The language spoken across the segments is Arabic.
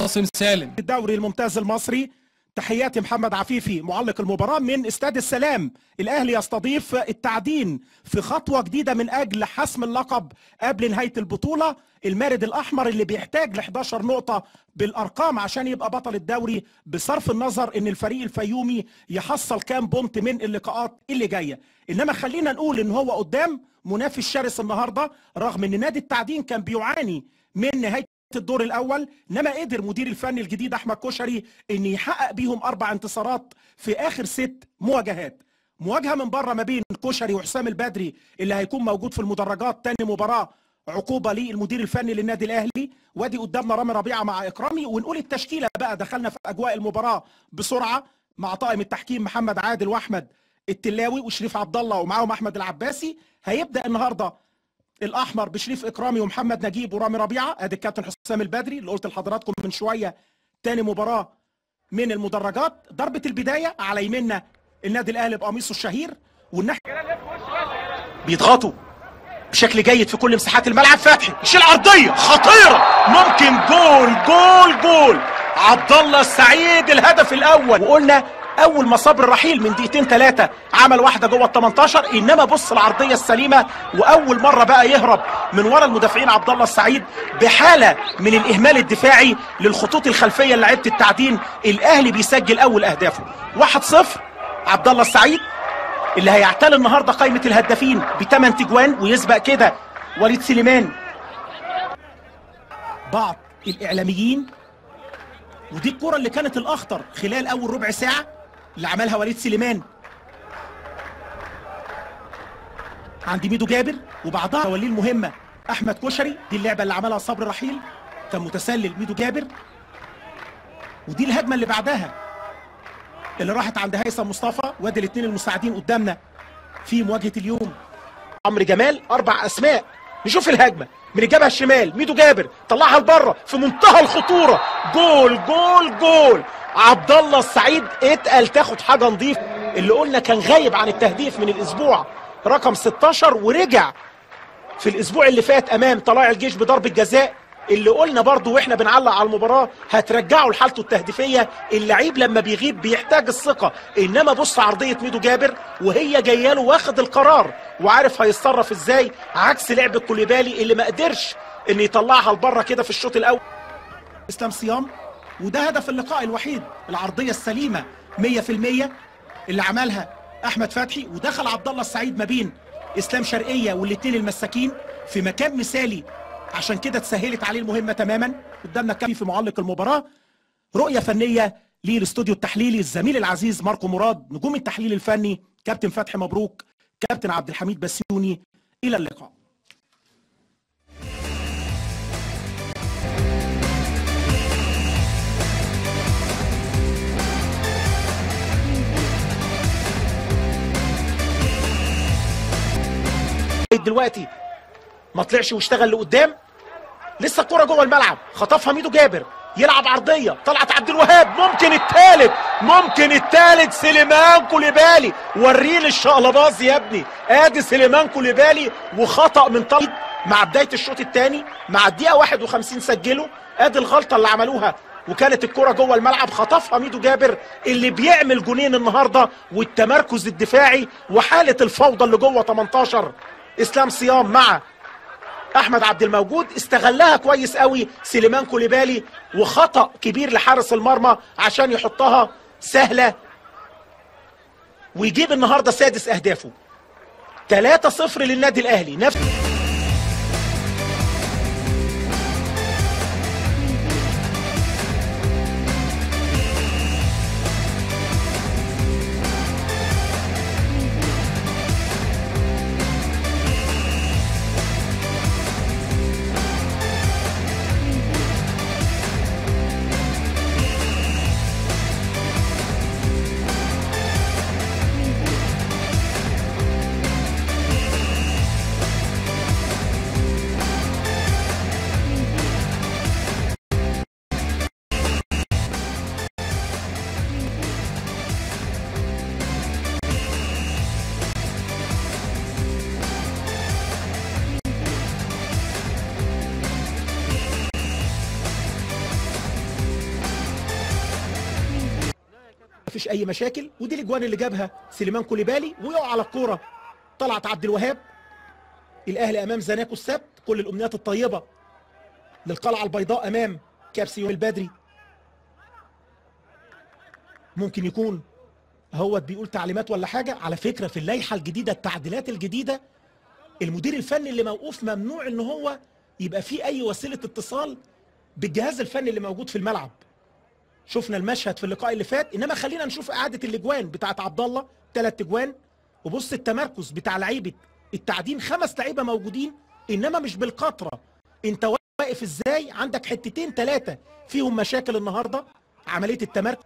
عاصم سالم. الدوري الممتاز المصري، تحياتي محمد عفيفي معلق المباراة من استاد السلام. الأهلي يستضيف التعدين في خطوة جديدة من أجل حسم اللقب قبل نهاية البطولة. المارد الأحمر اللي بيحتاج ل 11 نقطة بالأرقام عشان يبقى بطل الدوري، بصرف النظر إن الفريق الفيومي يحصل كام بونت من اللقاءات اللي جاية. إنما خلينا نقول إن هو قدام منافس شرس النهاردة، رغم إن نادي التعدين كان بيعاني من نهاية الدور الاول، انما قدر مدير الفني الجديد احمد كشري ان يحقق بيهم 4 انتصارات في اخر 6 مواجهات. مواجهه من بره ما بين كشري وحسام البدري اللي هيكون موجود في المدرجات، تاني مباراه عقوبه للمدير الفني للنادي الاهلي. وادي قدامنا رامي ربيعه مع اكرامي. ونقول التشكيله بقى، دخلنا في اجواء المباراه بسرعه مع طاقم التحكيم محمد عادل واحمد التلاوي وشريف عبد الله ومعاهم احمد العباسي. هيبدا النهارده الاحمر بشريف اكرامي ومحمد نجيب ورامي ربيعه. ادي الكابتن حسام البدري اللي قلت لحضراتكم من شويه، تاني مباراه من المدرجات. ضربه البدايه على يمنا النادي الاهلي بقميصه الشهير، والناحيه بيضغطوا بشكل جيد في كل مساحات الملعب. فتحي يشيل عرضيه خطيره، ممكن جول عبد الله السعيد الهدف الاول. وقلنا اول ما صبر رحيل من دقيقتين 3 عمل واحده جوه ال 18، انما بص العرضيه السليمه، واول مره بقى يهرب من ورا المدافعين عبد الله السعيد بحاله من الاهمال الدفاعي للخطوط الخلفيه لعيبه التعدين. الاهلي بيسجل اول اهدافه 1-0. عبد الله السعيد اللي هيعتلي النهارده قائمه الهدافين ب8 تجوان، ويسبق كده وليد سليمان. بعض الاعلاميين، ودي الكره اللي كانت الاخطر خلال اول ربع ساعه اللي عملها وليد سليمان عند ميدو جابر، وبعدها توليه المهمه احمد كشري. دي اللعبه اللي عملها صبر رحيل، كان متسلل ميدو جابر. ودي الهجمه اللي بعدها اللي راحت عند هيثم مصطفى. وادي الاثنين المساعدين قدامنا في مواجهه اليوم. عمرو جمال، 4 اسماء. نشوف الهجمه من الجبهه الشمال، ميدو جابر طلعها لبره في منتهى الخطوره. جول عبد الله السعيد. اتقل تاخد حاجه نظيف، اللي قلنا كان غايب عن التهديف من الاسبوع رقم 16 ورجع في الاسبوع اللي فات امام طلائع الجيش بضربه جزاء، اللي قلنا برضو واحنا بنعلق على المباراه هترجعه لحالته التهديفيه. اللعيب لما بيغيب بيحتاج الثقه، انما بص عرضيه ميدو جابر وهي جايه له واخد القرار وعارف هيتصرف ازاي، عكس لعب كوليبالي اللي ما قدرش ان يطلعها لبره كده في الشوط الاول. اسلام صيام، وده هدف اللقاء الوحيد، العرضيه السليمه 100% اللي عملها احمد فتحي. ودخل عبد الله السعيد ما بين اسلام شرقيه والاثنين المساكين في مكان مثالي، عشان كده اتسهلت عليه المهمه تماما. قدامنا كان في معلق المباراه رؤيه فنيه للاستوديو التحليلي الزميل العزيز ماركو مراد، نجوم التحليل الفني كابتن فتحي مبروك، كابتن عبد الحميد بسيوني. الى اللقاء. دلوقتي ما طلعش واشتغل لقدام، لسه الكرة جوه الملعب، خطفها ميدو جابر، يلعب عرضيه طلعت عبد الوهاب. ممكن الثالث سليمان كوليبالي. وريني الشقلباز يا ابني، ادي سليمان كوليبالي وخطأ من طلب مع بدايه الشوط الثاني مع الدقيقه 51 سجلوا. ادي الغلطه اللي عملوها وكانت الكرة جوه الملعب، خطفها ميدو جابر اللي بيعمل جونين النهارده. والتمركز الدفاعي وحاله الفوضى اللي جوه 18 اسلام صيام مع احمد عبد الموجود استغلها كويس قوي سليمان كوليبالي، وخطأ كبير لحارس المرمى عشان يحطها سهله ويجيب النهارده 6 اهدافه. 3-0 للنادي الاهلي. نفس مفيش اي مشاكل. ودي الاجوان اللي جابها سليمان كوليبالي، ويقع على الكوره طلعت عبد الوهاب. الاهلي امام زناكو السبت، كل الامنيات الطيبه للقلعه البيضاء امام كابسي يوم البدري. ممكن يكون هو بيقول تعليمات ولا حاجه. على فكره في اللائحه الجديده، التعديلات الجديده، المدير الفني اللي موقوف ممنوع ان هو يبقى فيه اي وسيله اتصال بالجهاز الفني اللي موجود في الملعب. شفنا المشهد في اللقاء اللي فات، انما خلينا نشوف اعاده الاجوان بتاعت عبد الله. 3 اجوان، وبص التمركز بتاع لعيبه التعدين، 5 لعيبه موجودين انما مش بالقطره. انت واقف ازاي؟ عندك حتتين 3 فيهم مشاكل النهارده. عمليه التمركز،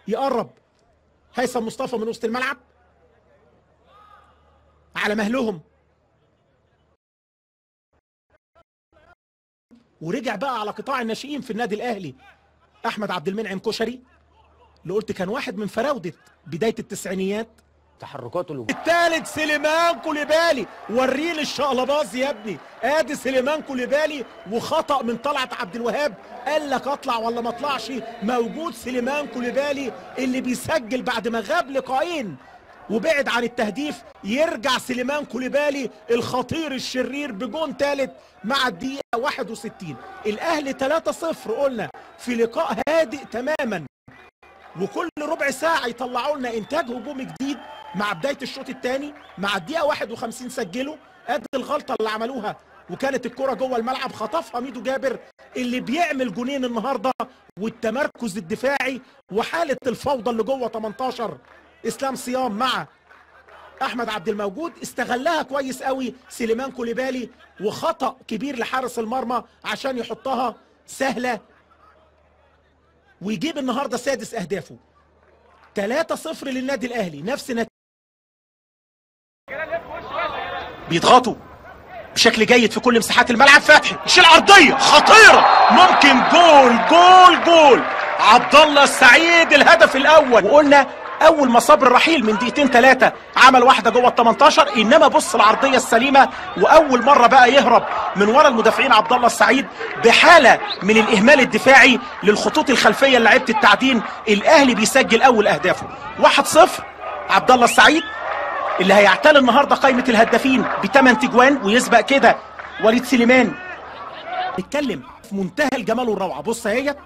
يقرب هيثم مصطفى من وسط الملعب على مهلهم، ورجع بقى على قطاع الناشئين في النادي الاهلي احمد عبد المنعم كشري، اللي قلت كان واحد من فراوده بدايه التسعينيات. تحركاته الثالث سليمان كوليبالي، وريني الشقلباز يا ابني. ادي سليمان كوليبالي، وخطأ من طلعت عبد الوهاب. قال لك اطلع ولا ما اطلعش؟ موجود سليمان كوليبالي اللي بيسجل بعد ما غاب لقاءين وبعد عن التهديف. يرجع سليمان كوليبالي الخطير الشرير بجون ثالث مع الدقيقه 61. الاهلي 3-0 قلنا في لقاء هادئ تماما، وكل ربع ساعه يطلعوا لنا انتاج هجومي جديد. مع بدايه الشوط الثاني مع الدقيقه 51 سجلوا. ادي الغلطه اللي عملوها، وكانت الكره جوه الملعب خطفها ميدو جابر اللي بيعمل جونين النهارده. والتمركز الدفاعي وحاله الفوضى اللي جوه 18 اسلام صيام مع احمد عبد الموجود استغلها كويس قوي سليمان كوليبالي، وخطأ كبير لحارس المرمى عشان يحطها سهله ويجيب النهارده 6 اهدافه. 3-0 للنادي الاهلي، نفس نتيجة. بيضغطوا بشكل جيد في كل مساحات الملعب. فتحي يشيل عرضيه خطيره، ممكن جول جول جول. عبد الله السعيد الهدف الاول. وقلنا اول ما صبر رحيل من دقيقتين 3 عمل واحده جوه ال 18، انما بص العرضيه السليمه. واول مره بقى يهرب من ورا المدافعين عبد الله السعيد بحاله من الاهمال الدفاعي للخطوط الخلفيه لعيبه التعدين. الاهلي بيسجل اول اهدافه 1-0. عبد الله السعيد اللي هيعتل النهارده قائمه الهدافين ب8 تجوان، ويسبق كده وليد سليمان. نتكلم في منتهى الجمال والروعه. بص اهيت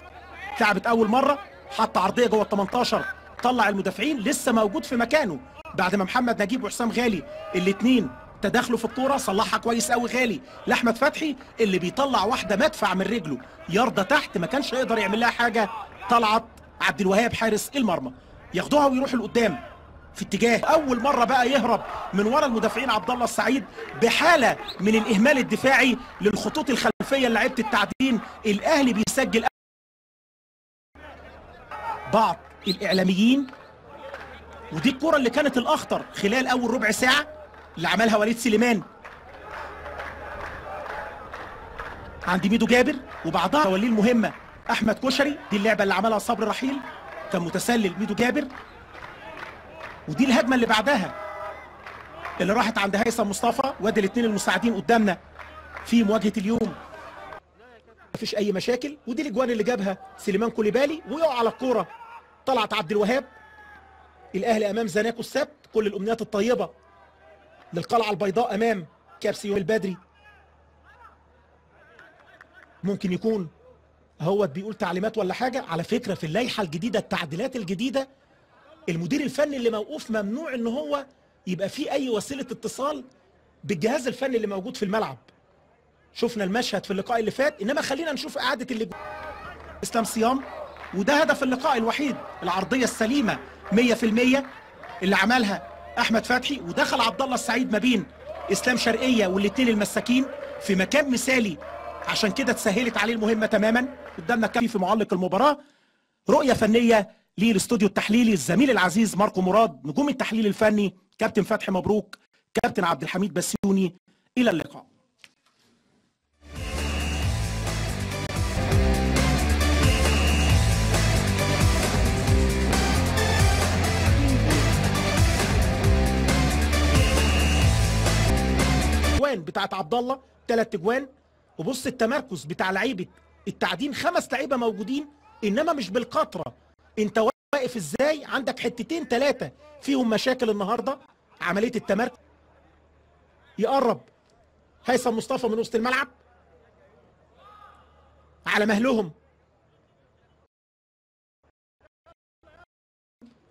اتلعبت اول مره، حط عرضيه جوه ال 18، طلع المدافعين، لسه موجود في مكانه بعد ما محمد نجيب وحسام غالي الاثنين تداخلوا في الكوره. صلحها كويس قوي غالي لاحمد فتحي اللي بيطلع واحده مدفع من رجله يارده تحت، ما كانش يقدر يعمل لها حاجه. طلعت عبد الوهاب حارس المرمى، ياخدوها ويروحوا لقدام في اتجاه. اول مره بقى يهرب من ورا المدافعين عبد الله السعيد بحاله من الاهمال الدفاعي للخطوط الخلفيه لعيبه التعدين. الاهلي بيسجل. بعض الاعلاميين، ودي الكره اللي كانت الاخطر خلال اول ربع ساعه اللي عملها وليد سليمان عند ميدو جابر، وبعدها توليه المهمه احمد كشري. دي اللعبه اللي عملها صبري رحيل، كان متسلل ميدو جابر. ودي الهجمه اللي بعدها اللي راحت عند هيثم مصطفى. وادي الاثنين المساعدين قدامنا في مواجهه اليوم، مفيش اي مشاكل. ودي الاجوان اللي جابها سليمان كوليبالي، ويقع على الكوره طلعت عبد الوهاب. الاهلي امام زناكو السبت، كل الامنيات الطيبه للقلعه البيضاء امام كابسي يوم البدري. ممكن يكون هو بيقول تعليمات ولا حاجه. على فكره في اللائحه الجديده، التعديلات الجديده، المدير الفني اللي موقوف ممنوع ان هو يبقى فيه اي وسيله اتصال بالجهاز الفني اللي موجود في الملعب. شفنا المشهد في اللقاء اللي فات، انما خلينا نشوف اعاده اللي اسلام صيام. وده هدف اللقاء الوحيد، العرضيه السليمه 100% اللي عملها احمد فتحي، ودخل عبد الله السعيد ما بين اسلام شرقيه والاثنين المساكين في مكان مثالي، عشان كده اتسهلت عليه المهمه تماما. قدامنا كان في معلق المباراه رؤيه فنيه للاستوديو التحليلي الزميل العزيز ماركو مراد، نجوم التحليل الفني كابتن فتحي مبروك، كابتن عبد الحميد بسيوني. الى اللقاء. بتاعت عبد الله 3 اجوان، وبص التمركز بتاع لعيبه التعدين، 5 لعيبه موجودين انما مش بالقطره. انت واقف ازاي. عندك حتتين ثلاثه فيهم مشاكل النهارده. عمليه التمركز، يقرب هيثم مصطفى من وسط الملعب على مهلهم،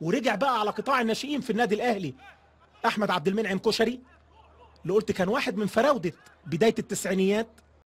ورجع بقى على قطاع الناشئين في النادي الاهلي احمد عبد المنعم كشري، اللي قلت كان واحد من فراوده بدايه التسعينيات.